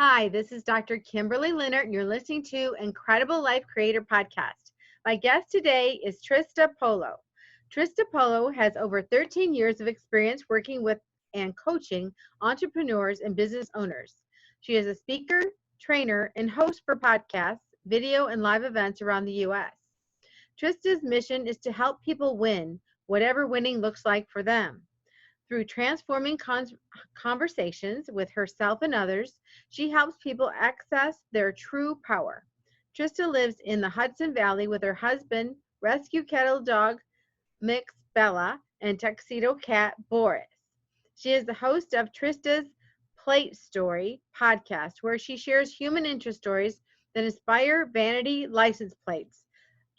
Hi, this is Dr. Kimberley Linert, and you're listening to Incredible Life Creator Podcast. My guest today is Trista Polo. Trista Polo has over 13 years of experience working with and coaching entrepreneurs and business owners. She is a speaker, trainer, and host for podcasts, video, and live events around the U.S. Trista's mission is to help people win, whatever winning looks like for them. Through transforming conversations with herself and others, she helps people access their true power. Trista lives in the Hudson Valley with her husband, rescue kettle dog mix Bella, and tuxedo cat Boris. She is the host of Trista's Plate Story podcast, where she shares human interest stories that inspire vanity license plates.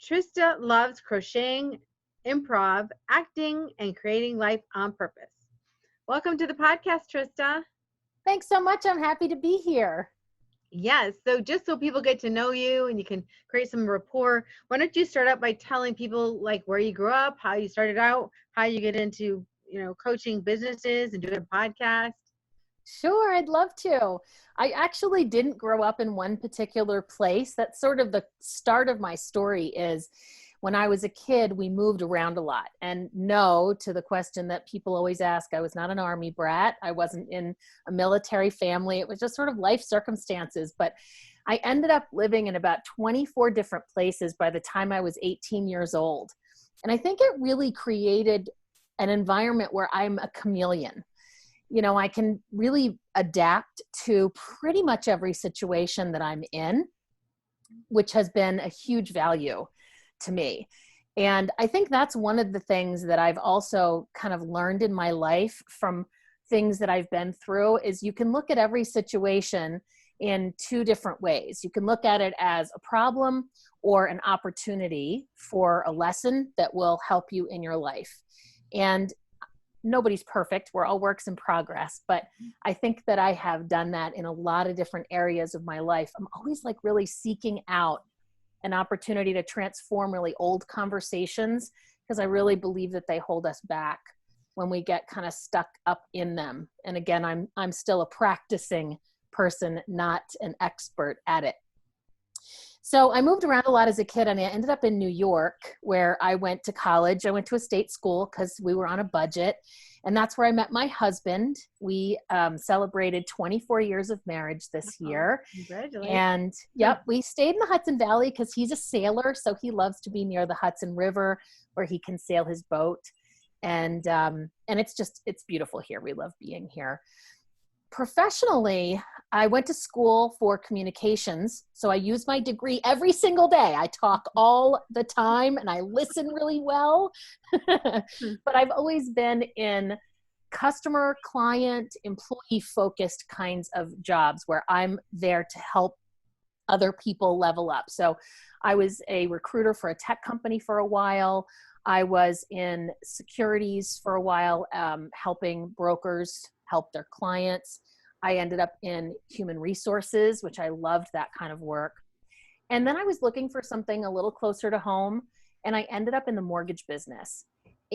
Trista loves crocheting, improv, acting, and creating life on purpose. Welcome to the podcast, Trista. Thanks so much. I'm happy to be here. Yes. So just so people get to know you and you can create some rapport, why don't you start out by telling people like where you grew up, how you started out, how you get into, coaching businesses and doing a podcast? Sure, I'd love to. I actually didn't grow up in one particular place. That's sort of the start of my story is when I was a kid, we moved around a lot. And no, to the question that people always ask, I was not an Army brat. I wasn't in a military family. It was just sort of life circumstances. But I ended up living in about 24 different places by the time I was 18 years old. And I think it really created an environment where I'm a chameleon. I can really adapt to pretty much every situation that I'm in, which has been a huge value to me. And I think that's one of the things that I've also kind of learned in my life from things that I've been through is you can look at every situation in two different ways. You can look at it as a problem or an opportunity for a lesson that will help you in your life. And nobody's perfect. We're all works in progress. But I think that I have done that in a lot of different areas of my life. I'm always like really seeking out an opportunity to transform really old conversations because I really believe that they hold us back when we get kind of stuck up in them. And again, I'm still a practicing person, not an expert at it. So I moved around a lot as a kid and I ended up in New York where I went to college. I went to a state school because we were on a budget. And that's where I met my husband. We celebrated 24 years of marriage this year. Congratulations. And we stayed in the Hudson Valley because he's a sailor. So he loves to be near the Hudson River where he can sail his boat. And it's beautiful here. We love being here. Professionally, I went to school for communications. So I use my degree every single day. I talk all the time and I listen really well. But I've always been in customer, client, employee focused kinds of jobs where I'm there to help other people level up. So I was a recruiter for a tech company for a while. I was in securities for a while, helping brokers help their clients. I ended up in human resources, which I loved that kind of work. And then I was looking for something a little closer to home, and I ended up in the mortgage business.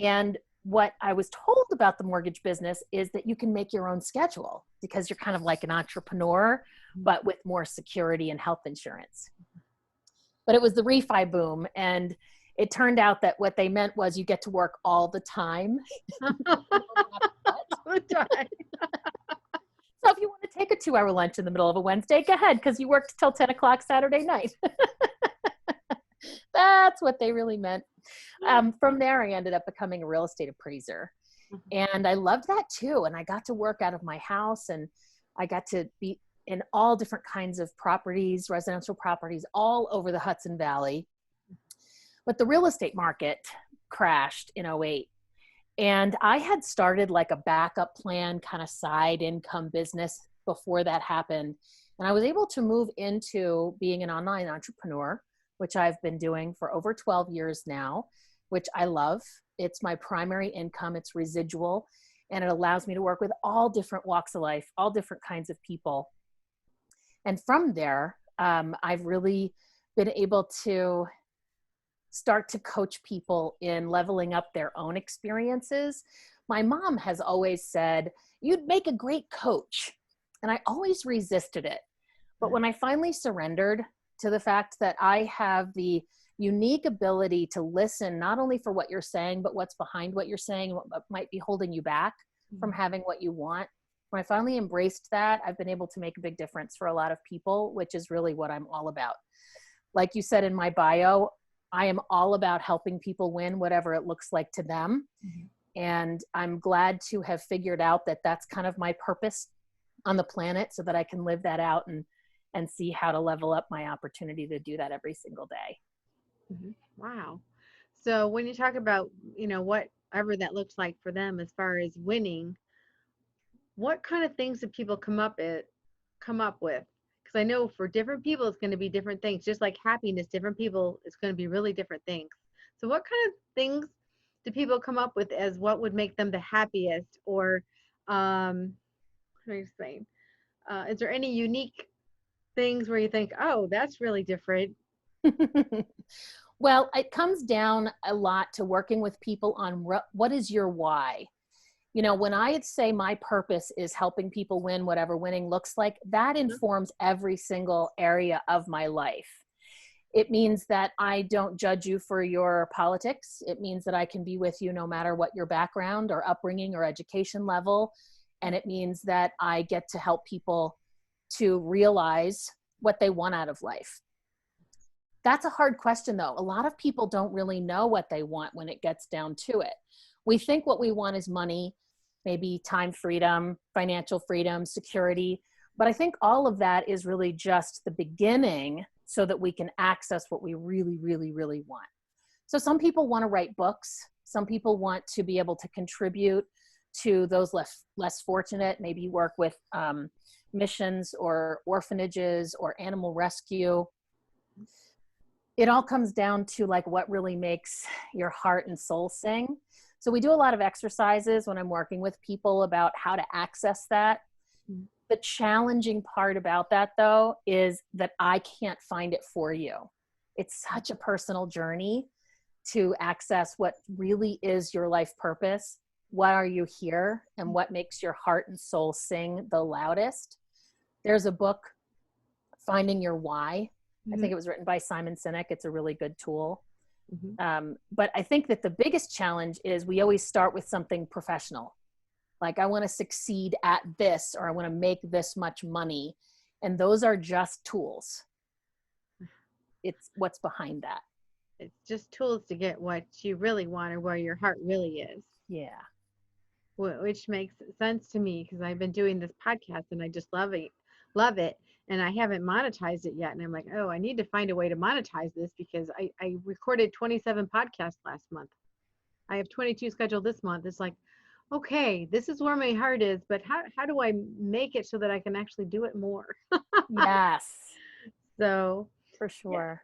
And what I was told about the mortgage business is that you can make your own schedule because you're kind of like an entrepreneur, but with more security and health insurance. But it was the refi boom, and it turned out that what they meant was you get to work all the time. All the time. So if you want to take a 2-hour lunch in the middle of a Wednesday, go ahead, because you worked till 10 o'clock Saturday night. That's what they really meant. From there, I ended up becoming a real estate appraiser. And I loved that too. And I got to work out of my house, and I got to be in all different kinds of properties, residential properties, all over the Hudson Valley. But the real estate market crashed in 2008. And I had started like a backup plan, kind of side income business before that happened. And I was able to move into being an online entrepreneur, which I've been doing for over 12 years now, which I love. It's my primary income. It's residual. And it allows me to work with all different walks of life, all different kinds of people. And from there, I've really been able to start to coach people in leveling up their own experiences. My mom has always said, "You'd make a great coach." And I always resisted it But when I finally surrendered to the fact that I have the unique ability to listen, not only for what you're saying, but what's behind what you're saying, what might be holding you back from having what you want. When I finally embraced that, I've been able to make a big difference for a lot of people, which is really what I'm all about. Like you said in my bio, I am all about helping people win, whatever it looks like to them. And I'm glad to have figured out that that's kind of my purpose on the planet, so that I can live that out and see how to level up my opportunity to do that every single day. Wow. So when you talk about, whatever that looks like for them as far as winning, what kind of things do people come up with? Because I know for different people, it's going to be different things. Just like happiness, different people, it's going to be really different things. So what kind of things do people come up with as what would make them the happiest? Or, how do I explain? Is there any unique things where you think, oh, that's really different? Well, it comes down a lot to working with people on what is your why. When I say my purpose is helping people win, whatever winning looks like, that informs every single area of my life. It means that I don't judge you for your politics. It means that I can be with you no matter what your background or upbringing or education level. And it means that I get to help people to realize what they want out of life. That's a hard question, though. A lot of people don't really know what they want when it gets down to it. We think what we want is money, maybe time freedom, financial freedom, security. But I think all of that is really just the beginning so that we can access what we really, really, really want. So some people want to write books. Some people want to be able to contribute to those less fortunate, maybe work with missions or orphanages or animal rescue. It all comes down to like what really makes your heart and soul sing. So we do a lot of exercises when I'm working with people about how to access that. The challenging part about that, though, is that I can't find it for you. It's such a personal journey to access what really is your life purpose. Why are you here? And what makes your heart and soul sing the loudest? There's a book, Finding Your Why. I think it was written by Simon Sinek. It's a really good tool. But I think that the biggest challenge is we always start with something professional. Like, I want to succeed at this, or I want to make this much money. And those are just tools. It's what's behind that. It's just tools to get what you really want or where your heart really is. Yeah. Which makes sense to me because I've been doing this podcast and I just love it. And I haven't monetized it yet. And I'm like, oh, I need to find a way to monetize this because I recorded 27 podcasts last month. I have 22 scheduled this month. It's like, okay, this is where my heart is, but how do I make it so that I can actually do it more? Yes. So for sure.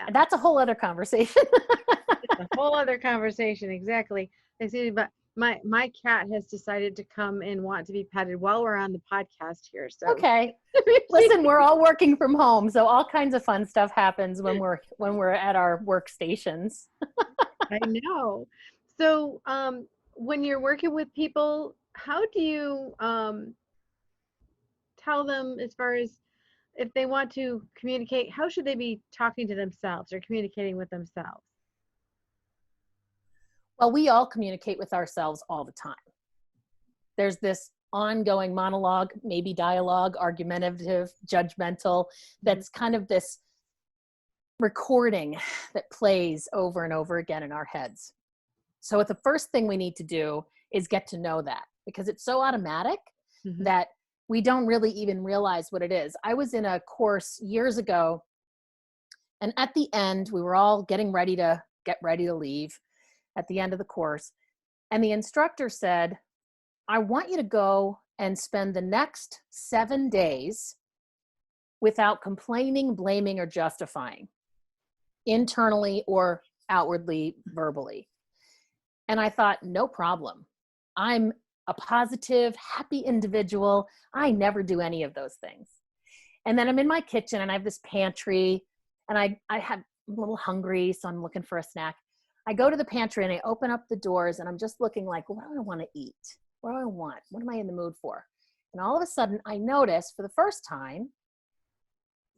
Yeah. That's a whole other conversation. It's a whole other conversation. Exactly. But my cat has decided to come and want to be petted while we're on the podcast here. So okay. Listen, we're all working from home, so all kinds of fun stuff happens when we're at our workstations. I know. So when you're working with people, how do you tell them as far as if they want to communicate, how should they be talking to themselves or communicating with themselves? Well, we all communicate with ourselves all the time. There's this ongoing monologue, maybe dialogue, argumentative, judgmental, that's kind of this recording that plays over and over again in our heads. So the first thing we need to do is get to know that, because it's so automatic that we don't really even realize what it is. I was in a course years ago, and at the end, we were all getting ready to leave at the end of the course. And the instructor said, I want you to go and spend the next 7 days without complaining, blaming, or justifying, internally or outwardly, verbally. And I thought, no problem. I'm a positive, happy individual. I never do any of those things. And then I'm in my kitchen and I have this pantry and I'm a little hungry, so I'm looking for a snack. I go to the pantry and I open up the doors and I'm just looking like, what do I want to eat? What do I want? What am I in the mood for? And all of a sudden I notice for the first time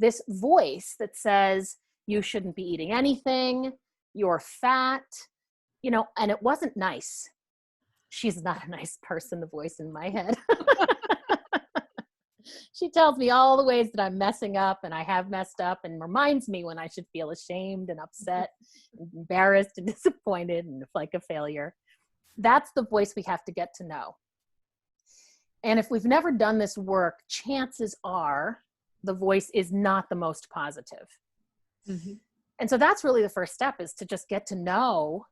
this voice that says, you shouldn't be eating anything, you're fat, and it wasn't nice. She's not a nice person, the voice in my head. She tells me all the ways that I'm messing up and I have messed up, and reminds me when I should feel ashamed and upset and embarrassed and disappointed and like a failure. That's the voice we have to get to know. And if we've never done this work, chances are the voice is not the most positive. Mm-hmm. And so that's really the first step, is to just get to know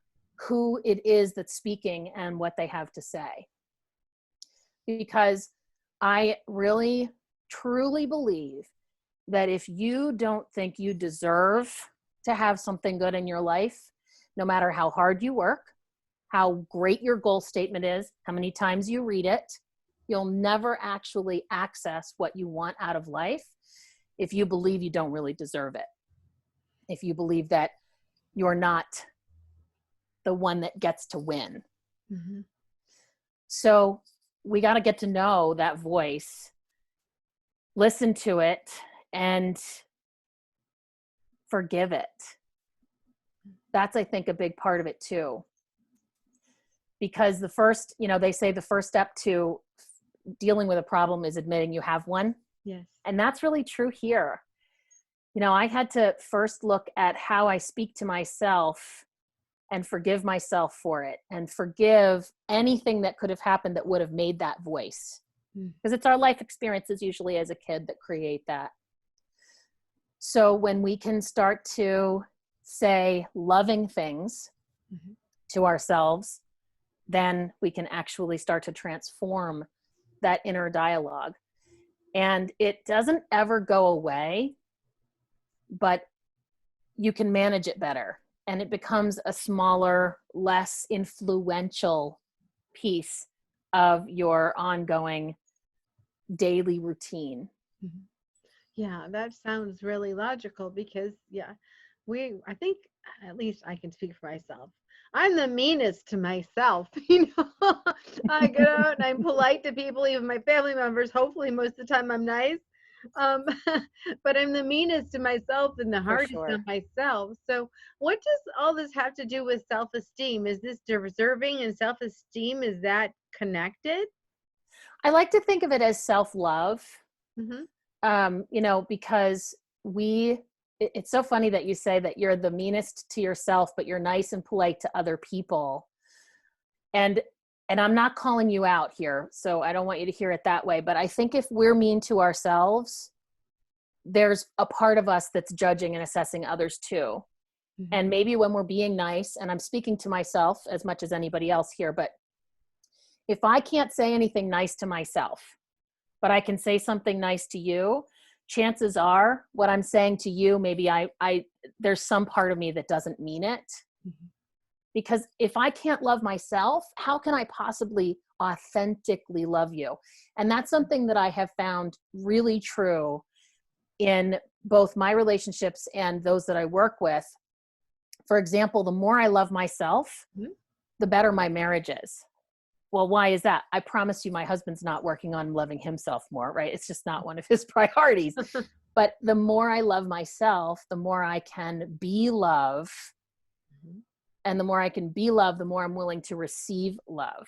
who it is that's speaking and what they have to say. Because I really, truly believe that if you don't think you deserve to have something good in your life, no matter how hard you work, how great your goal statement is, how many times you read it, you'll never actually access what you want out of life if you believe you don't really deserve it. If you believe that you're not the one that gets to win. Mm-hmm. So we got to get to know that voice, listen to it, and forgive it. That's, I think, a big part of it too. Because the first, they say the first step to dealing with a problem is admitting you have one. Yes. And that's really true here. I had to first look at how I speak to myself and forgive myself for it, and forgive anything that could have happened that would have made that voice. Because it's our life experiences usually as a kid that create that. So when we can start to say loving things to ourselves, then we can actually start to transform that inner dialogue. And it doesn't ever go away, but you can manage it better. And it becomes a smaller, less influential piece of your ongoing daily routine. Yeah, that sounds really logical, because I think, at least I can speak for myself, I'm the meanest to myself. I get out and I'm polite to people, even my family members. Hopefully most of the time I'm nice. But I'm the meanest to myself and the hardest on myself. So what does all this have to do with self-esteem? Is this deserving and self-esteem, is that connected? I like to think of it as self-love. Because it's so funny that you say that you're the meanest to yourself, but you're nice and polite to other people. And I'm not calling you out here, so I don't want you to hear it that way. But I think if we're mean to ourselves, there's a part of us that's judging and assessing others too. And maybe when we're being nice, and I'm speaking to myself as much as anybody else here, but if I can't say anything nice to myself, but I can say something nice to you, chances are what I'm saying to you, maybe there's some part of me that doesn't mean it. Because if I can't love myself, how can I possibly authentically love you? And that's something that I have found really true in both my relationships and those that I work with. For example, the more I love myself, the better my marriage is. Well, why is that? I promise you, my husband's not working on loving himself more, right? It's just not one of his priorities. But the more I love myself, the more I can be love. And the more I can be love, the more I'm willing to receive love.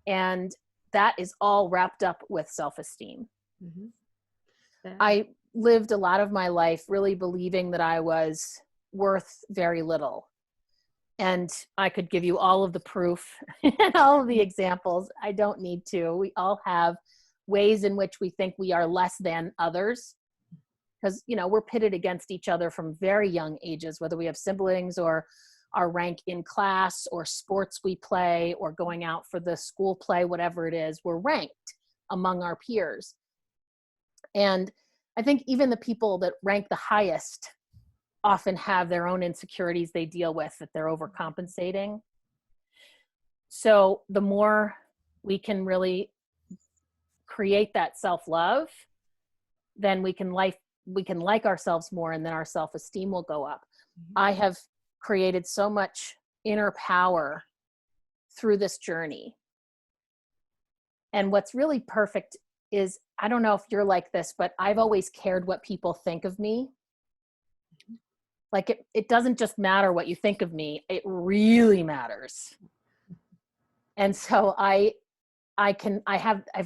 And that is all wrapped up with self-esteem. I lived a lot of my life really believing that I was worth very little. And I could give you all of the proof and all of the examples. I don't need to. We all have ways in which we think we are less than others, because, we're pitted against each other from very young ages, whether we have siblings or our rank in class or sports we play or going out for the school play, whatever it is, we're ranked among our peers. And I think even the people that rank the highest often have their own insecurities they deal with that they're overcompensating. So the more we can really create that self-love, then we can like ourselves more, and then our self-esteem will go up. I have created so much inner power through this journey. And what's really perfect is, I don't know if you're like this, but I've always cared what people think of me. Like it doesn't just matter what you think of me. It really matters. And so I've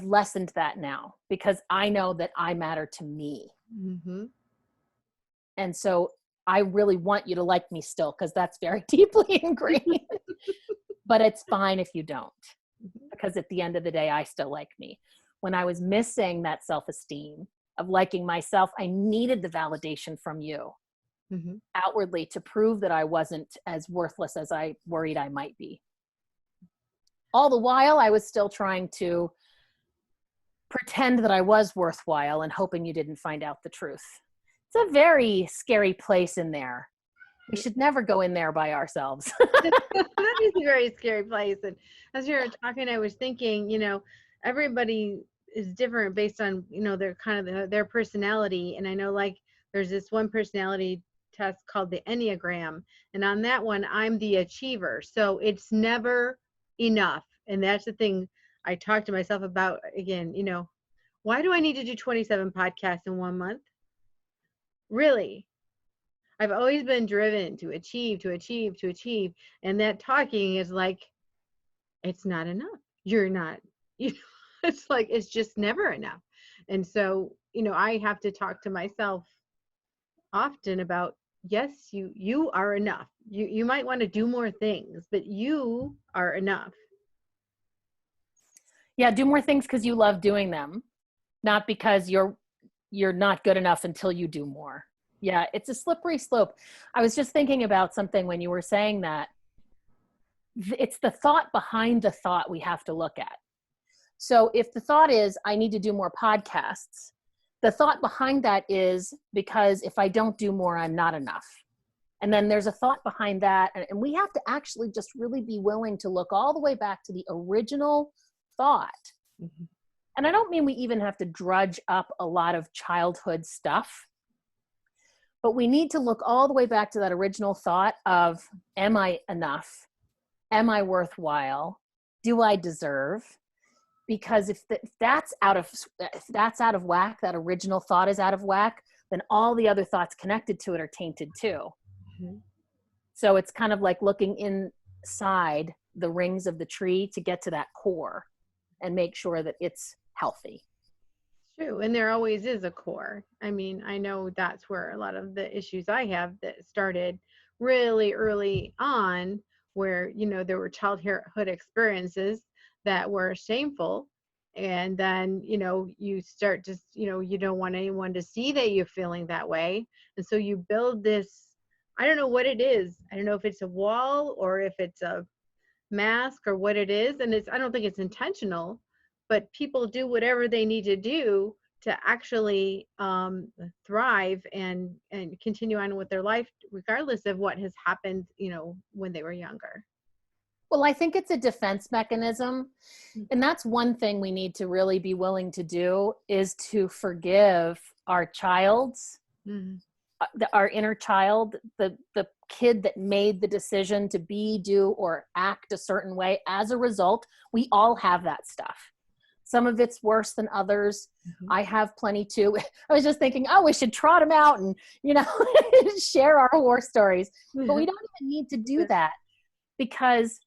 lessened that now because I know that I matter to me. Mm-hmm. And so I really want you to like me still, because that's very deeply ingrained. But it's fine if you don't, because at the end of the day, I still like me. When I was missing that self-esteem of liking myself, I needed the validation from you outwardly to prove that I wasn't as worthless as I worried I might be. All the while, I was still trying to pretend that I was worthwhile and hoping you didn't find out the truth. It's a very scary place in there. We should never go in there by ourselves. That is a very scary place. And as you were talking, I was thinking, everybody is different based on, their kind of their personality. And I know, like, there's this one personality test called the Enneagram. And on that one, I'm the achiever. So it's never enough. And that's the thing I talk to myself about again, why do I need to do 27 podcasts in 1 month? Really? I've always been driven to achieve, to achieve, to achieve. And that talking is like, it's not enough. You're not, it's like, it's just never enough. And so, I have to talk to myself often about, yes, you are enough. You might want to do more things, but you are enough. Yeah, do more things because you love doing them, not because you're not good enough until you do more. Yeah, it's a slippery slope. I was just thinking about something when you were saying that. It's the thought behind the thought we have to look at. So if the thought is, I need to do more podcasts, the thought behind that is because if I don't do more, I'm not enough. And then there's a thought behind that. And we have to actually just really be willing to look all the way back to the original thought. Mm-hmm. And I don't mean we even have to drudge up a lot of childhood stuff, but we need to look all the way back to that original thought of, am I enough? Am I worthwhile? Do I deserve? Because if that's out of whack, that original thought is out of whack, then all the other thoughts connected to it are tainted too. Mm-hmm. So it's kind of like looking inside the rings of the tree to get to that core and make sure that it's healthy. True. And there always is a core. I mean, I know that's where a lot of the issues I have that started really early on, where, there were childhood experiences that were shameful. And then, you start to, you don't want anyone to see that you're feeling that way. And so you build this, I don't know what it is. I don't know if it's a wall or if it's a mask or what it is. And I don't think it's intentional, but people do whatever they need to do to actually thrive and continue on with their life, regardless of what has happened, when they were younger. Well, I think it's a defense mechanism. And that's one thing we need to really be willing to do, is to forgive our child's, our inner child, the kid that made the decision to be, do, or act a certain way. As a result, we all have that stuff. Some of it's worse than others. Mm-hmm. I have plenty too. I was just thinking, we should trot them out and, share our war stories. But we don't even need to do that, because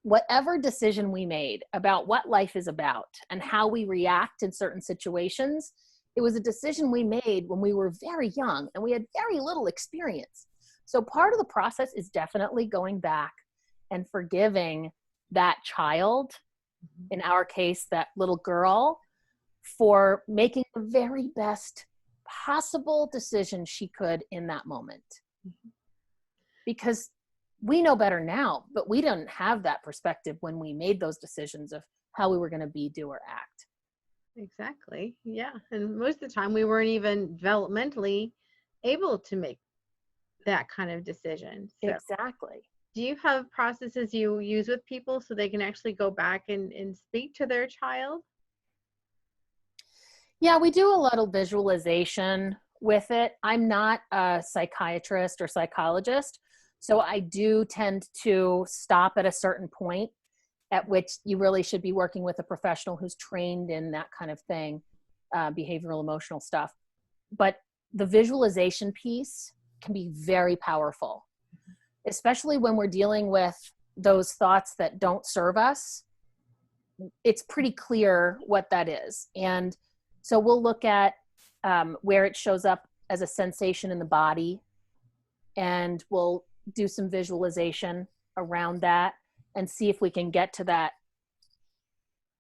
whatever decision we made about what life is about and how we react in certain situations, it was a decision we made when we were very young and we had very little experience. So part of the process is definitely going back and forgiving that child, in our case, that little girl, for making the very best possible decision she could in that moment. Because we know better now, but we didn't have that perspective when we made those decisions of how we were going to be, do, or act. Exactly. Yeah. And most of the time we weren't even developmentally able to make that kind of decision. So, exactly. Do you have processes you use with people so they can actually go back and speak to their child? Yeah, we do a lot of visualization with it. I'm not a psychiatrist or psychologist, so I do tend to stop at a certain point at which you really should be working with a professional who's trained in that kind of thing, behavioral emotional stuff. But the visualization piece can be very powerful, especially when we're dealing with those thoughts that don't serve us. It's pretty clear what that is. And so we'll look at where it shows up as a sensation in the body, and we'll do some visualization around that and see if we can get to that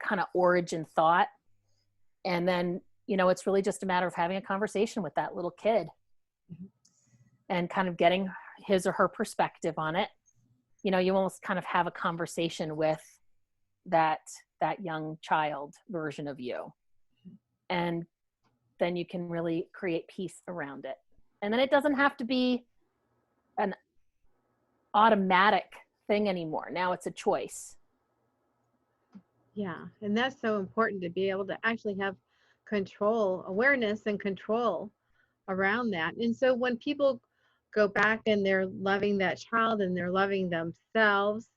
kind of origin thought. And then, you know, it's really just a matter of having a conversation with that little kid and kind of getting his or her perspective on it. You know, you almost kind of have a conversation with that young child version of you. And then you can really create peace around it. And then it doesn't have to be an automatic thing anymore. Now it's a choice. Yeah. And that's so important, to be able to actually have control, awareness and control around that. And so when people go back and they're loving that child and they're loving themselves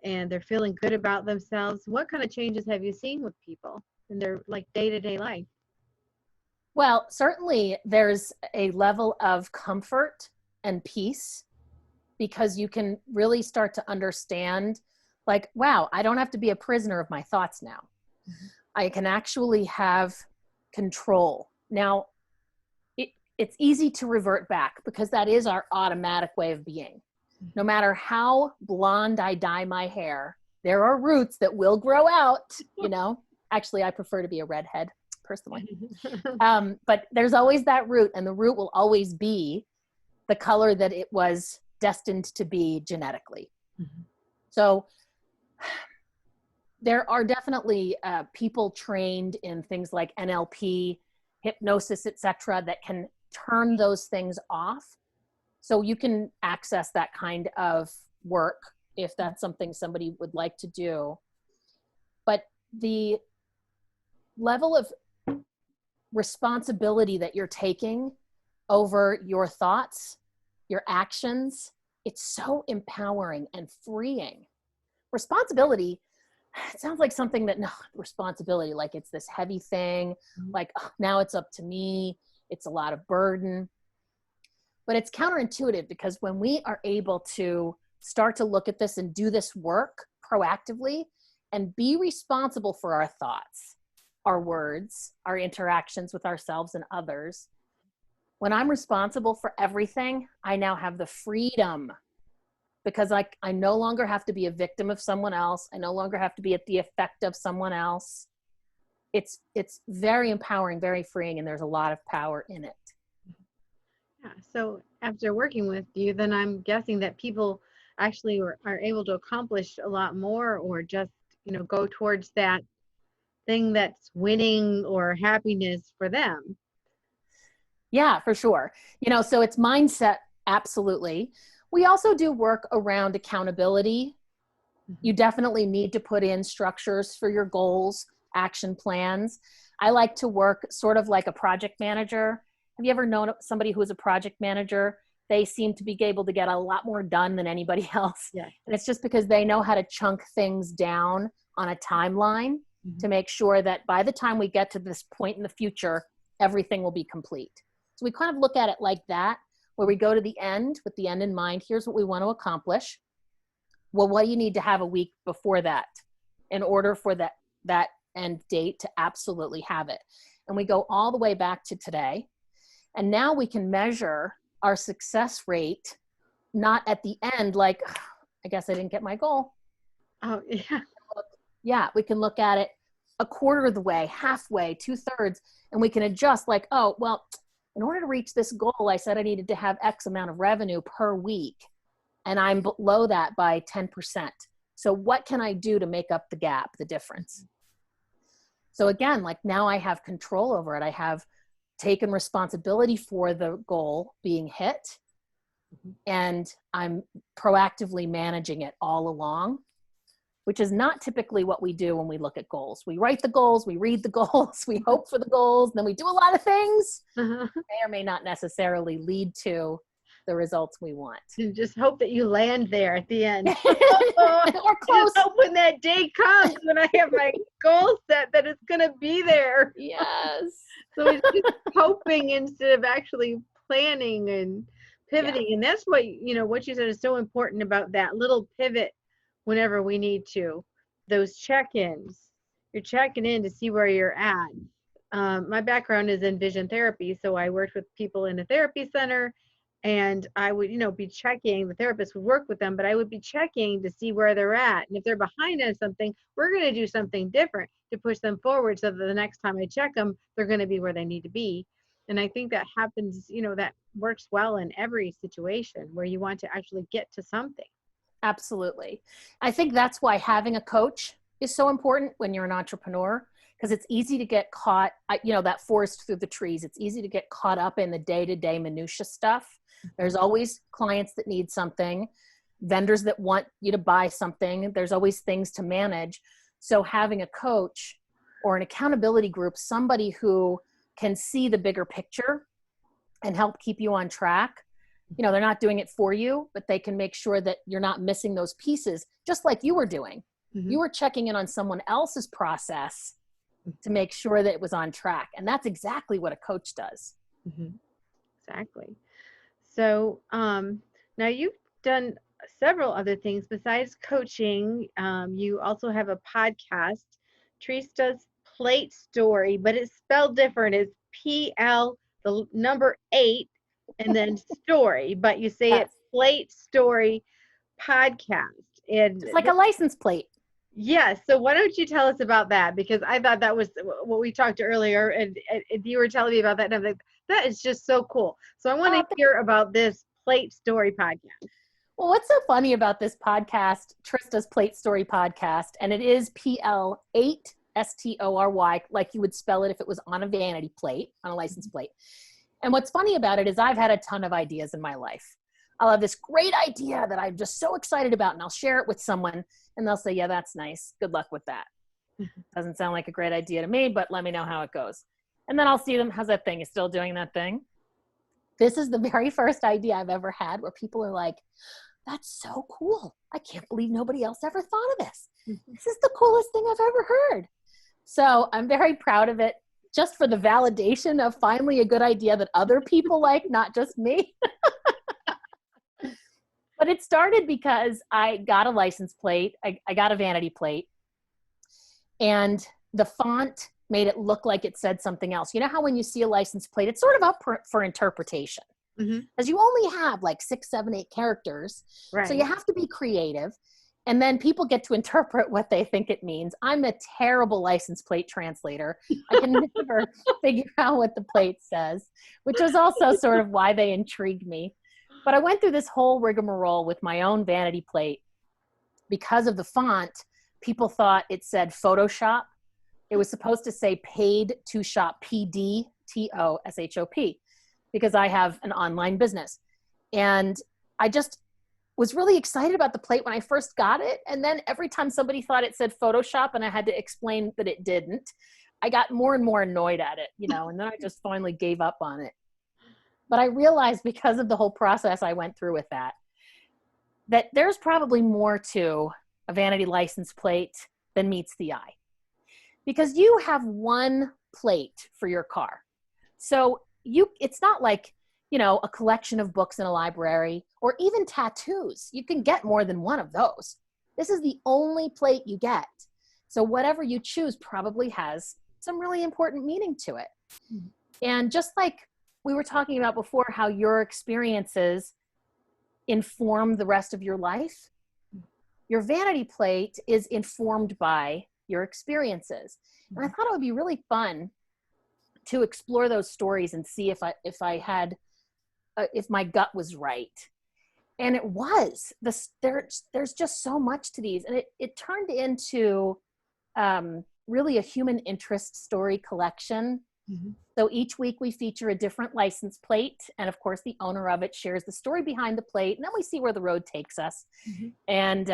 and they're feeling good about themselves, what kind of changes have you seen with people in their like day-to-day life? Well, certainly there's a level of comfort and peace, because you can really start to understand, like, wow, I don't have to be a prisoner of my thoughts now. Mm-hmm. I can actually have control. Now, it's easy to revert back because that is our automatic way of being. No matter how blonde I dye my hair, there are roots that will grow out, you know. Actually, I prefer to be a redhead personally. But there's always that root, and the root will always be the color that it was destined to be genetically. Mm-hmm. So there are definitely people trained in things like NLP, hypnosis, etc., that can turn those things off. So you can access that kind of work if that's something somebody would like to do. But the level of responsibility that you're taking over your thoughts, your actions, it's so empowering and freeing. Responsibility, it sounds like something that, no, responsibility, like it's this heavy thing, like, oh, now it's up to me. It's a lot of burden. But it's counterintuitive, because when we are able to start to look at this and do this work proactively and be responsible for our thoughts, our words, our interactions with ourselves and others, when I'm responsible for everything, I now have the freedom, because I no longer have to be a victim of someone else. I no longer have to be at the effect of someone else. It's very empowering, very freeing, and there's a lot of power in it. Yeah. So after working with you, then I'm guessing that people actually are able to accomplish a lot more, or just, you know, go towards that thing that's winning or happiness for them. Yeah, for sure. You know, so it's mindset. Absolutely. We also do work around accountability. Mm-hmm. You definitely need to put in structures for your goals, action plans. I like to work sort of like a project manager. Have you ever known somebody who is a project manager? They seem to be able to get a lot more done than anybody else. Yeah. And it's just because they know how to chunk things down on a timeline, mm-hmm. to make sure that by the time we get to this point in the future, everything will be complete. So we kind of look at it like that, where we go to the end with the end in mind. Here's what we want to accomplish. Well, what do you need to have a week before that in order for that end date to absolutely have it? And we go all the way back to today. And now we can measure our success rate, not at the end, like, I guess I didn't get my goal. Oh, yeah. Yeah, we can look at it a quarter of the way, halfway, 2/3, and we can adjust, like, oh, well, in order to reach this goal, I said I needed to have X amount of revenue per week, and I'm below that by 10%. So what can I do to make up the gap, the difference? So again, like, now I have control over it. I have taken responsibility for the goal being hit, and I'm proactively managing it all along, which is not typically what we do when we look at goals. We write the goals, we read the goals, we hope for the goals, and then we do a lot of things. Uh-huh. May or may not necessarily lead to the results we want. And just hope that you land there at the end. Or close. Just hope when that day comes, when I have my goal set, that it's going to be there. Yes. So it's just hoping instead of actually planning and pivoting. Yeah. And that's what, what you said is so important about that little pivot whenever we need to. Those check-ins. You're checking in to see where you're at. My background is in vision therapy, so I worked with people in a therapy center, and I would, be checking. The therapist would work with them, but I would be checking to see where they're at. And if they're behind on something, we're going to do something different to push them forward so that the next time I check them, they're going to be where they need to be. And I think that happens, that works well in every situation where you want to actually get to something. Absolutely. I think that's why having a coach is so important when you're an entrepreneur, because it's easy to get caught, that forest through the trees. It's easy to get caught up in the day-to-day minutia stuff. There's always clients that need something, vendors that want you to buy something. There's always things to manage. So having a coach or an accountability group, somebody who can see the bigger picture and help keep you on track. They're not doing it for you, but they can make sure that you're not missing those pieces, just like you were doing. Mm-hmm. You were checking in on someone else's process to make sure that it was on track. And that's exactly what a coach does. Mm-hmm. Exactly. So now you've done several other things besides coaching. You also have a podcast, Trista's Plate Story, but it's spelled different. It's PL, the number 8, and then story, but you say it's Plate Story Podcast. And it's like a license plate. Yes. So why don't you tell us about that? Because I thought that was what we talked earlier, and you were telling me about that, and I'm like, that is just so cool. So I want to hear about this Plate Story podcast. Well, what's so funny about this podcast, Trista's Plate Story podcast, and it is PL8 STORY, like you would spell it if it was on a vanity plate, on a license plate. And what's funny about it is I've had a ton of ideas in my life. I'll have this great idea that I'm just so excited about, and I'll share it with someone, and they'll say, yeah, that's nice. Good luck with that. Doesn't sound like a great idea to me, but let me know how it goes. And then I'll see them. How's that thing? You still doing that thing? This is the very first idea I've ever had where people are like, that's so cool. I can't believe nobody else ever thought of this. This is the coolest thing I've ever heard. So I'm very proud of it, just for the validation of finally a good idea that other people like, not just me. But it started because I got a license plate. I got a vanity plate, and the font made it look like it said something else. You know how when you see a license plate, it's sort of up for interpretation, because you only have like 6, 7, 8 characters. Right. So you have to be creative, and then people get to interpret what they think it means. I'm a terrible license plate translator. I can never figure out what the plate says, which was also sort of why they intrigued me. But I went through this whole rigmarole with my own vanity plate. Because of the font, people thought it said Photoshop. It was supposed to say paid to shop, PDTOSHOP, because I have an online business. And I just was really excited about the plate when I first got it. And then every time somebody thought it said Photoshop and I had to explain that it didn't, I got more and more annoyed at it, and then I just finally gave up on it. But I realized, because of the whole process I went through with that there's probably more to a vanity license plate than meets the eye. Because you have one plate for your car. So it's not like, a collection of books in a library or even tattoos. You can get more than one of those. This is the only plate you get. So whatever you choose probably has some really important meaning to it. And just like we were talking about before, how your experiences inform the rest of your life, your vanity plate is informed by your experiences. And I thought it would be really fun to explore those stories and see if my gut was right. And it was. There's just so much to these. And it turned into really a human interest story collection. So each week we feature a different license plate. And of course, the owner of it shares the story behind the plate. And then we see where the road takes us. And,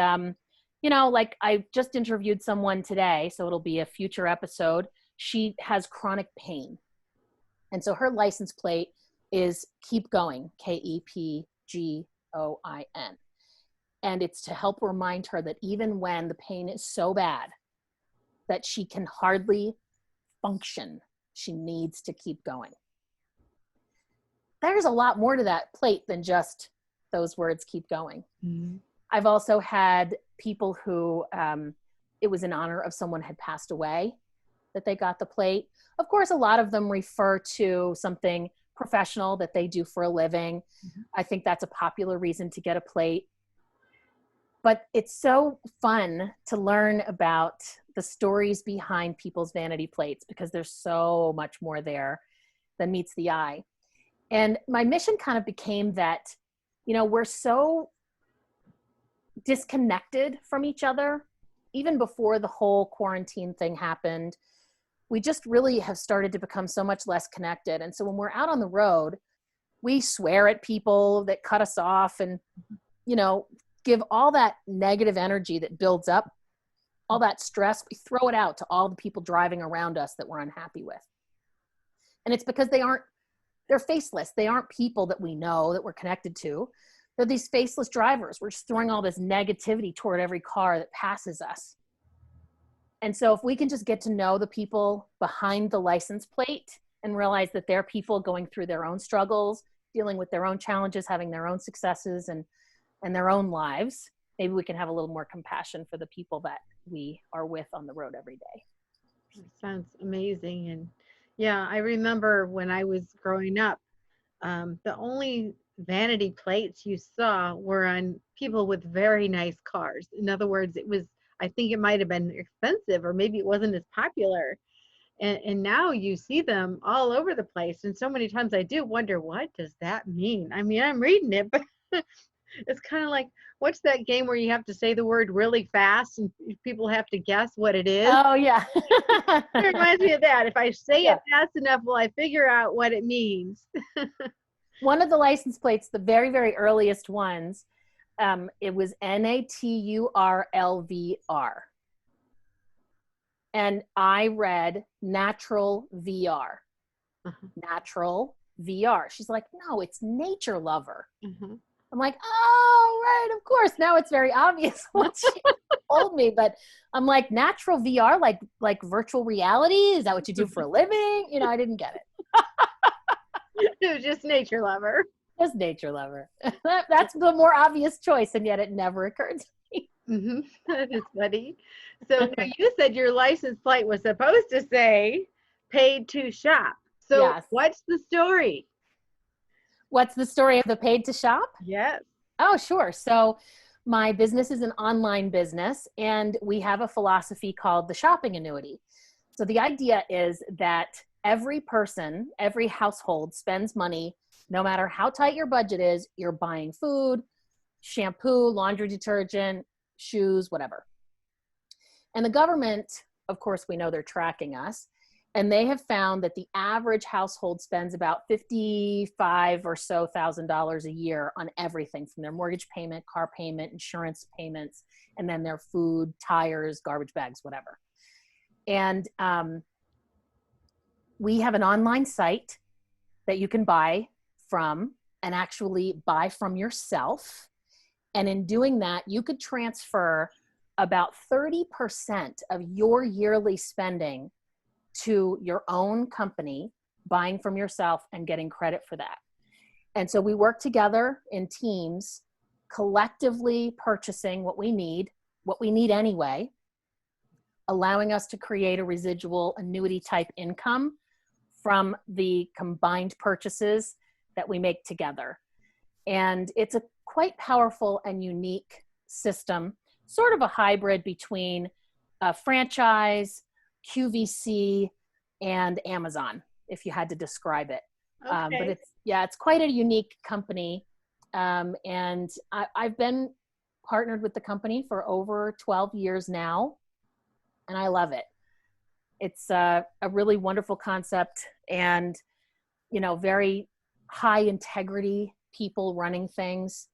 like I just interviewed someone today, so it'll be a future episode. She has chronic pain. And so her license plate is Keep Going, KEP Goin. And it's to help remind her that even when the pain is so bad that she can hardly function, she needs to keep going. There's a lot more to that plate than just those words, keep going. Mm-hmm. I've also had people who, it was in honor of someone had passed away that they got the plate. Of course, a lot of them refer to something professional that they do for a living. Mm-hmm. I think that's a popular reason to get a plate. But it's so fun to learn about the stories behind people's vanity plates, because there's so much more there than meets the eye. And my mission kind of became that, we're so disconnected from each other. Even before the whole quarantine thing happened, we just really have started to become so much less connected. And so when we're out on the road, we swear at people that cut us off and, give all that negative energy that builds up, all that stress, we throw it out to all the people driving around us that we're unhappy with. And it's because they're faceless. They aren't people that we know, that we're connected to. They're these faceless drivers. We're just throwing all this negativity toward every car that passes us. And so if we can just get to know the people behind the license plate and realize that they're people going through their own struggles, dealing with their own challenges, having their own successes and their own lives, maybe we can have a little more compassion for the people that we are with on the road every day. Sounds amazing. And yeah, I remember when I was growing up, the only vanity plates you saw were on people with very nice cars. In other words, I think it might have been expensive, or maybe it wasn't as popular. And now you see them all over the place. And so many times I do wonder, what does that mean? I mean, I'm reading it, but it's kind of like, what's that game where you have to say the word really fast and people have to guess what it is? Oh, yeah. It reminds me of that. If I say Yeah. it fast enough, will I figure out what it means? One of the license plates, the very, very earliest ones, it was NATURLVR. And I read natural VR. Uh-huh. Natural VR. She's like, no, it's nature lover. Uh-huh. I'm like, oh, right, of course. Now it's very obvious what she told me. But I'm like, natural VR, like virtual reality? Is that what you do for a living? I didn't get it. It was just nature lover. Just nature lover. That's the more obvious choice, and yet it never occurred to me. Mm-hmm. That is funny. So now you said your license plate was supposed to say paid to shop. So Yes. What's the story? What's the story of the paid to shop? Yes. Oh, sure. So my business is an online business, and we have a philosophy called the shopping annuity. So the idea is that every person, every household spends money, no matter how tight your budget is. You're buying food, shampoo, laundry detergent, shoes, whatever. And the government, of course, we know they're tracking us. And they have found that the average household spends about $55,000 or so a year on everything, from their mortgage payment, car payment, insurance payments, and then their food, tires, garbage bags, whatever. And we have an online site that you can buy from and actually buy from yourself. And in doing that, you could transfer about 30% of your yearly spending to your own company, buying from yourself and getting credit for that. And so we work together in teams, collectively purchasing what we need anyway, allowing us to create a residual annuity type income from the combined purchases that we make together. And it's a quite powerful and unique system, sort of a hybrid between a franchise, QVC, and Amazon, if you had to describe it. Okay. But it's quite a unique company. And I've been partnered with the company for over 12 years now, and I love it. It's a really wonderful concept, and, very high integrity people running things.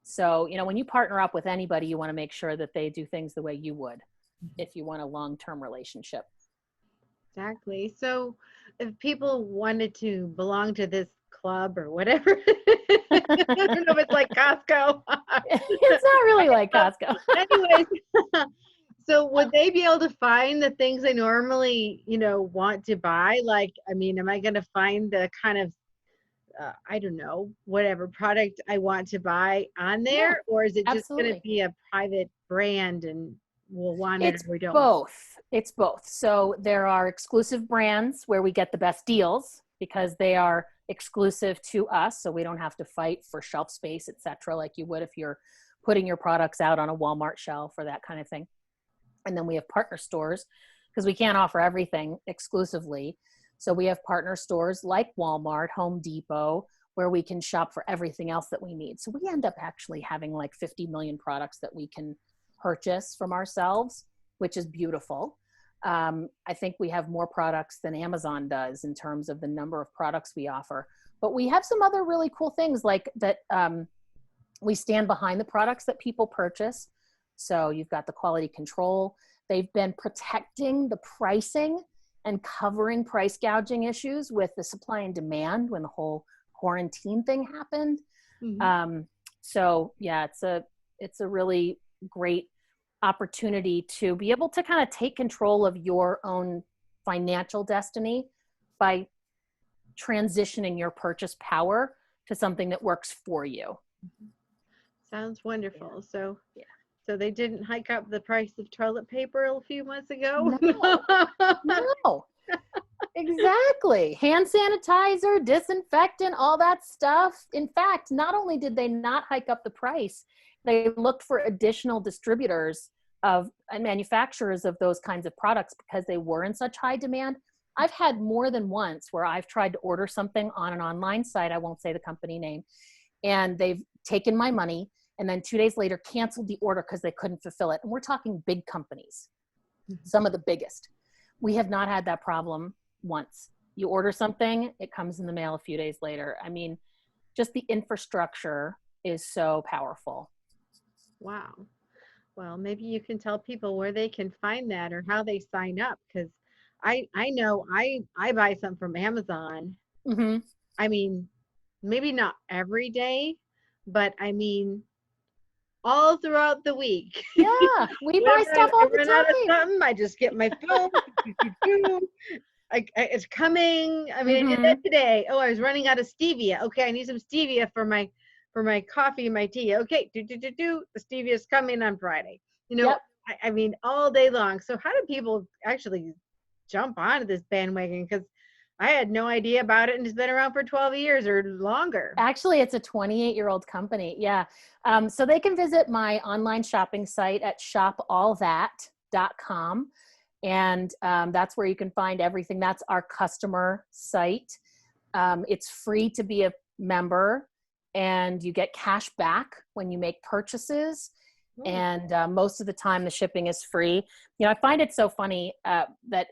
So, when you partner up with anybody, you want to make sure that they do things the way you would if you want a long-term relationship. Exactly. So if people wanted to belong to this club or whatever. I don't know if it's like Costco. It's not really like Costco. Anyways, so would they be able to find the things they normally, want to buy? Like, I mean, am I going to find the kind of, I don't know, whatever product I want to buy on Yeah, there? Or is it just going to absolutely. be a private brand and we'll want it It's or we don't? both. It's both. So there are exclusive brands where we get the best deals because they are exclusive to us. So we don't have to fight for shelf space, et cetera, like you would if you're putting your products out on a Walmart shelf or that kind of thing. And then we have partner stores because we can't offer everything exclusively. So we have partner stores like Walmart, Home Depot, where we can shop for everything else that we need. So we end up actually having like 50 million products that we can purchase from ourselves, which is beautiful. I think we have more products than Amazon does in terms of the number of products we offer. But we have some other really cool things like that. We stand behind the products that people purchase. So you've got the quality control. They've been protecting the pricing and covering price gouging issues with the supply and demand when the whole quarantine thing happened. Mm-hmm. So yeah, it's a really great opportunity to be able to kind of take control of your own financial destiny by transitioning your purchase power to something that works for you. Sounds wonderful. Yeah. So, Yeah. so they didn't hike up the price of toilet paper a few months ago? No, exactly. Hand sanitizer, disinfectant, all that stuff. In fact, not only did they not hike up the price, they looked for additional distributors of and manufacturers of those kinds of products because they were in such high demand. I've had more than once where I've tried to order something on an online site, I won't say the company name, and they've taken my money and then 2 days later canceled the order because they couldn't fulfill it. And we're talking big companies, some of the biggest. We have not had that problem once. You order something, it comes in the mail a few days later. I mean, just the infrastructure is so powerful. Wow. Well, maybe you can tell people where they can find that or how they sign up because I know I buy some from Amazon. Mm-hmm. I mean, maybe not every day, but I mean all throughout the week. Yeah, we buy Whenever stuff I all the run out of time. something, I just get my phone. It's coming. I mean, I did Mm-hmm. that today. Oh, I was running out of stevia. Okay, I need some stevia for my coffee and my tea. Okay, The stevia is coming on Friday. Yep. I mean, all day long. So how do people actually jump onto this bandwagon? Because I had no idea about it, and it's been around for 12 years or longer. Actually, it's a 28-year-old company. Yeah. So they can visit my online shopping site at shopallthat.com. And that's where you can find everything. That's our customer site. It's free to be a member and you get cash back when you make purchases. And most of the time the shipping is free. I find it so funny that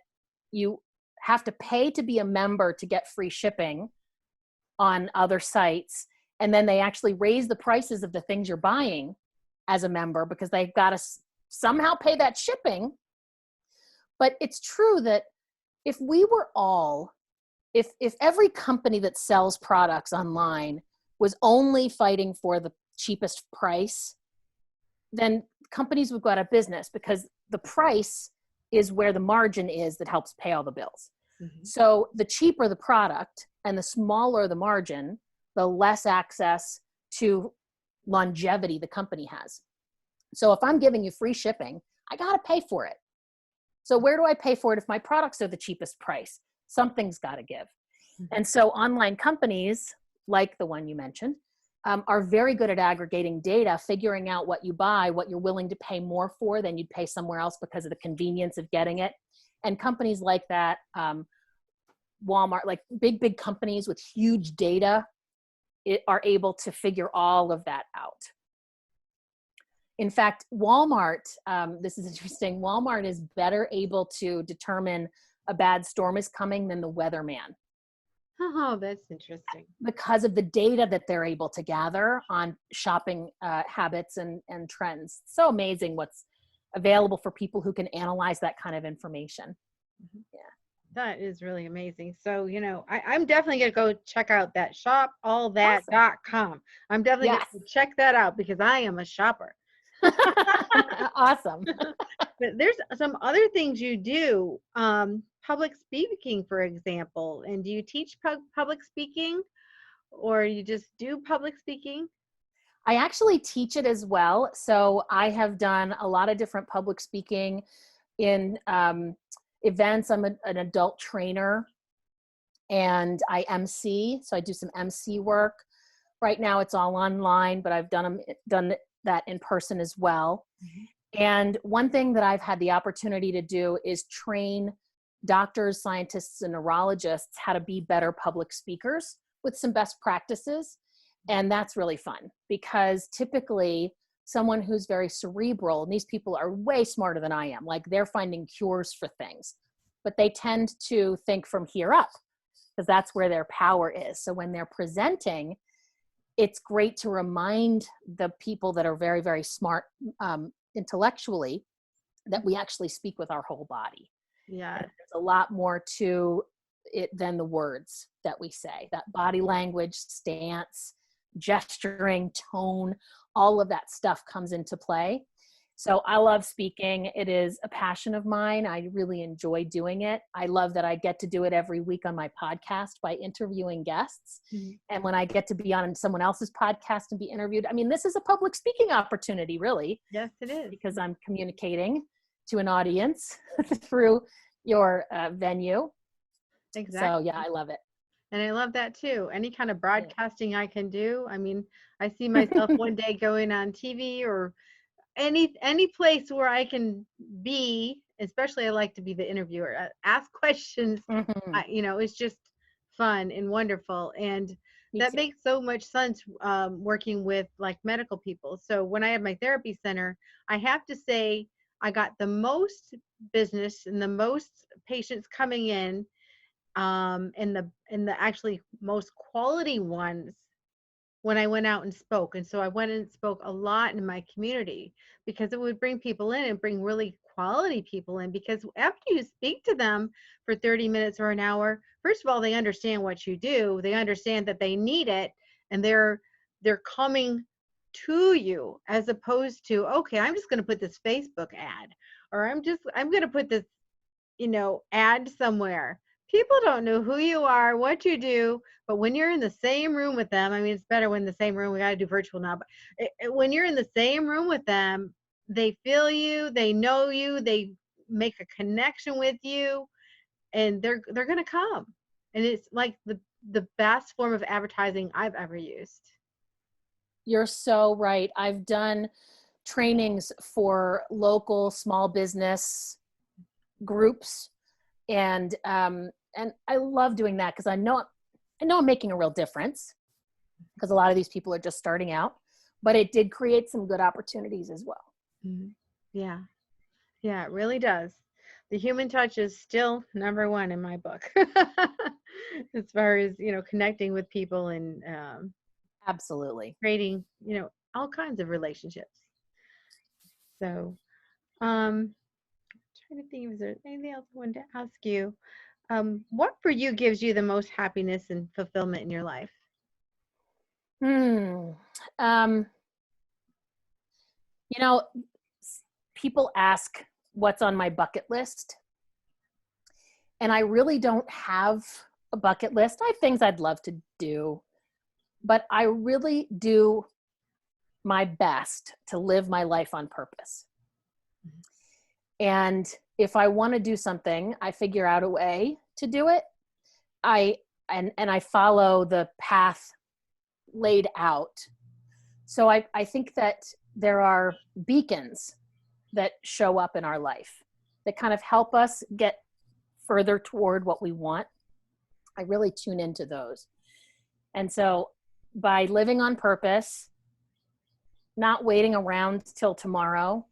you have to pay to be a member to get free shipping on other sites. And then they actually raise the prices of the things you're buying as a member because they've got to somehow pay that shipping. But it's true that if we were all, if every company that sells products online was only fighting for the cheapest price, then companies would go out of business because the price is where the margin is that helps pay all the bills. Mm-hmm. So the cheaper the product and the smaller the margin, the less access to longevity the company has. So if I'm giving you free shipping, I got to pay for it. So where do I pay for it if my products are the cheapest price? Something's got to give. Mm-hmm. And so online companies like the one you mentioned are very good at aggregating data, figuring out what you buy, what you're willing to pay more for than you'd pay somewhere else because of the convenience of getting it. And companies like that, Walmart, like big companies with huge data, are able to figure all of that out. In fact, Walmart, this is interesting, Walmart is better able to determine a bad storm is coming than the weatherman. Oh, that's interesting. Because of the data that they're able to gather on shopping habits and trends. So amazing what's available for people who can analyze that kind of information. Mm-hmm. Yeah. That is really amazing. So, I'm definitely going to go check out that Awesome. shopallthat.com. I'm definitely going Yes. to check that out because I am a shopper. Awesome. But there's some other things you do, public speaking, for example. And do you teach public speaking or you just do public speaking? I actually teach it as well. So I have done a lot of different public speaking in events. I'm an adult trainer and I MC. So I do some MC work. Right now it's all online, but I've done that in person as well. Mhm. And one thing that I've had the opportunity to do is train doctors, scientists, and neurologists how to be better public speakers with some best practices. And that's really fun because typically someone who's very cerebral, and these people are way smarter than I am, like they're finding cures for things, but they tend to think from here up because that's where their power is. So when they're presenting, it's great to remind the people that are very, very smart intellectually that we actually speak with our whole body. And Yeah. there's a lot more to it than the words that we say. That body language, stance, gesturing, tone, all of that stuff comes into play. So I love speaking. It is a passion of mine. I really enjoy doing it. I love that I get to do it every week on my podcast by interviewing guests. Mhm. And when I get to be on someone else's podcast and be interviewed, I mean, this is a public speaking opportunity, really, Yes, it is. because I'm communicating to an audience through your venue. So yeah, Exactly. I love it. And I love that too. Any kind of Yeah. broadcasting I can do. I mean, I see myself one day going on TV or any place where I can be, especially I like to be the interviewer, ask questions. Hmm. It's just fun and wonderful, and Me that too. makes so much sense, working with like medical people. So when I have my therapy center, I have to say I got the most business and the most patients coming in, and the actually most quality ones when I went out and spoke. And so I went and spoke a lot in my community because it would bring people in and bring really quality people in. Because after you speak to them for 30 minutes or an hour, first of all, they understand what you do. They understand that they need it, and they're coming to you as opposed to, okay, I'm just going to put this Facebook ad, or I'm going to put this, ad somewhere. People don't know who you are, what you do, but when you're in the same room with them, I mean, it's better when the same room, we got to do virtual now, but when you're in the same room with them, they feel you, they know you, they make a connection with you, and they're going to come. And it's like the best form of advertising I've ever used. You're so right. I've done trainings for local small business groups, and I love doing that because I know I'm making a real difference because a lot of these people are just starting out, but it did create some good opportunities as well. Mhm. Yeah. Yeah, it really does. The human touch is still number one in my book, as far as, connecting with people and, Absolutely. creating, all kinds of relationships. So, trying to think if there's anything else I wanted to ask you. What for you gives you the most happiness and fulfillment in your life? Hmm. Um, you know, people ask what's on my bucket list, and I really don't have a bucket list. I have things I'd love to do, but I really do my best to live my life on purpose. And if I want to do something, I figure out a way to do it. I and I follow the path laid out. So I think that there are beacons that show up in our life that kind of help us get further toward what we want. I really tune into those. And so by living on purpose, not waiting around till tomorrow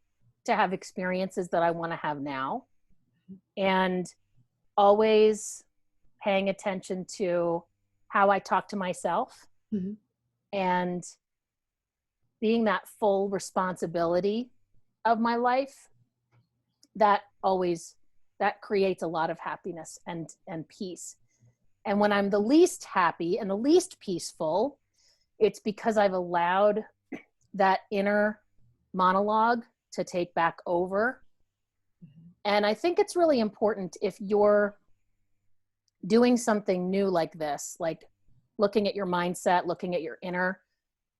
to have experiences that I want to have now, and always paying attention to how I talk to myself Mhm. and being that full responsibility of my life, that always that creates a lot of happiness and peace. And when I'm the least happy and the least peaceful, it's because I've allowed that inner monologue to take back over. And I think it's really important, if you're doing something new like this, like looking at your mindset, looking at your inner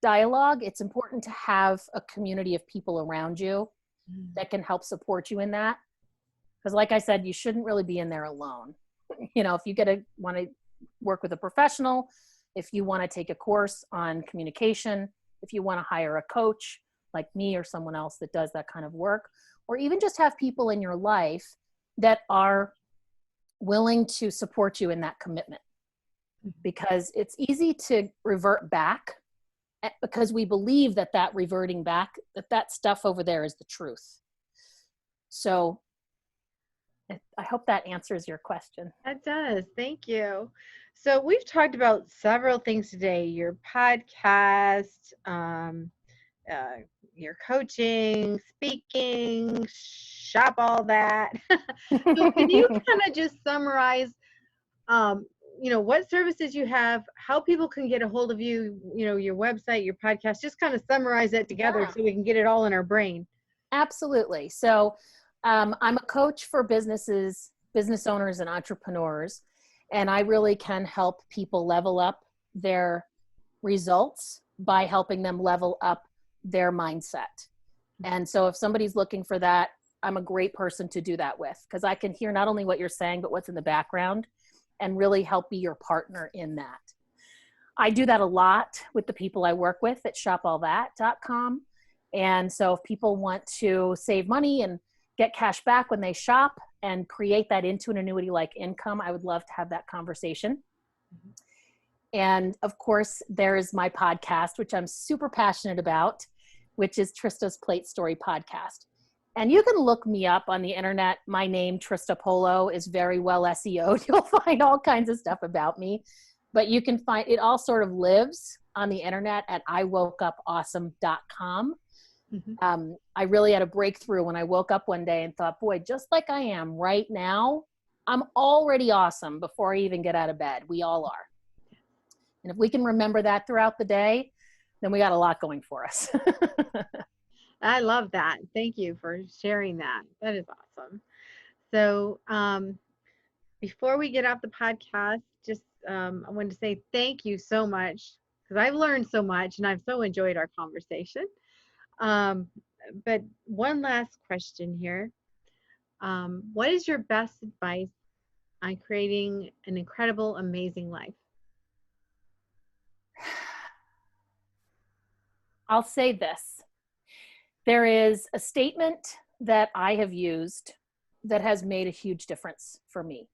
dialogue, it's important to have a community of people around you that can help support you in that. Because like I said, you shouldn't really be in there alone. You know, if you want to work with a professional, if you want to take a course on communication, if you want to hire a coach like me or someone else that does that kind of work, or even just have people in your life that are willing to support you in that commitment. Because it's easy to revert back, because we believe that reverting back, that stuff over there is the truth. So I hope that answers your question. That does. Thank you. So we've talked about several things today: your podcast, your coaching, speaking, shop, all that. So can you kind of just summarize, what services you have, how people can get a hold of you, your website, your podcast, just kind of summarize it together so we can get it all in our brain. Absolutely. So I'm a coach for business owners and entrepreneurs, and I really can help people level up their results by helping them level up their mindset. And so if somebody's looking for that, I'm a great person to do that with, because I can hear not only what you're saying, but what's in the background, and really help be your partner in that. I do that a lot with the people I work with at shopallthat.com. And so if people want to save money and get cash back when they shop and create that into an annuity-like income, I would love to have that conversation. And of course, there is my podcast, which I'm super passionate about, which is Trista's Plate Story Podcast. And you can look me up on the internet. My name, Trista Polo, is very well SEO'd. You'll find all kinds of stuff about me. But you can find it all sort of lives on the internet at iwokeupawesome.com. I really had a breakthrough when I woke up one day and thought, boy, just like I am right now, I'm already awesome before I even get out of bed. We all are. And if we can remember that throughout the day, then we got a lot going for us. I love that. Thank you for sharing that. That is awesome. So before we get off the podcast, just I wanted to say thank you so much, because I've learned so much and I've so enjoyed our conversation. But one last question here. What is your best advice on creating an incredible, amazing life? I'll say this. There is a statement that I have used that has made a huge difference for me.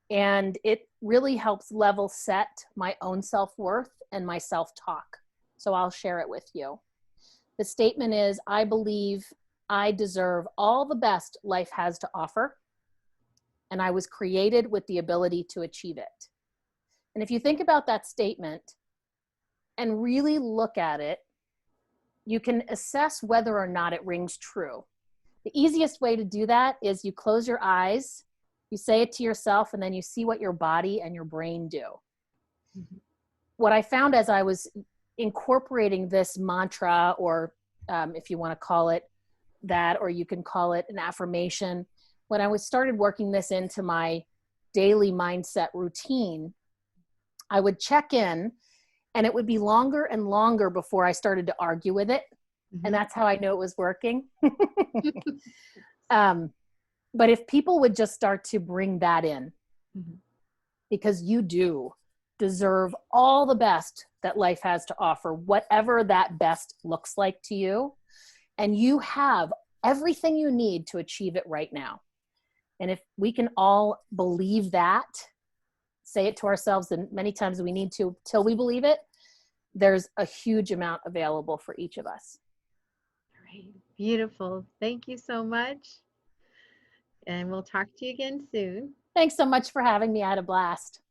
And it really helps level set my own self-worth and my self-talk. So I'll share it with you. The statement is, I believe I deserve all the best life has to offer, and I was created with the ability to achieve it. And if you think about that statement and really look at it, you can assess whether or not it rings true. The easiest way to do that is you close your eyes, you say it to yourself, and then you see what your body and your brain do. Mm-hmm. What I found as I was incorporating this mantra, or if you want to call it that, or you can call it an affirmation, when I started working this into my daily mindset routine, I would check in, and it would be longer and longer before I started to argue with it. Mm-hmm. And that's how I knew it was working. But if people would just start to bring that in, mm-hmm. because you do deserve all the best that life has to offer, whatever that best looks like to you, and you have everything you need to achieve it right now. And if we can all believe that, say it to ourselves, and many times we need to till we believe it, there's a huge amount available for each of us. Great. Beautiful. Thank you so much. And we'll talk to you again soon. Thanks so much for having me. I had a blast.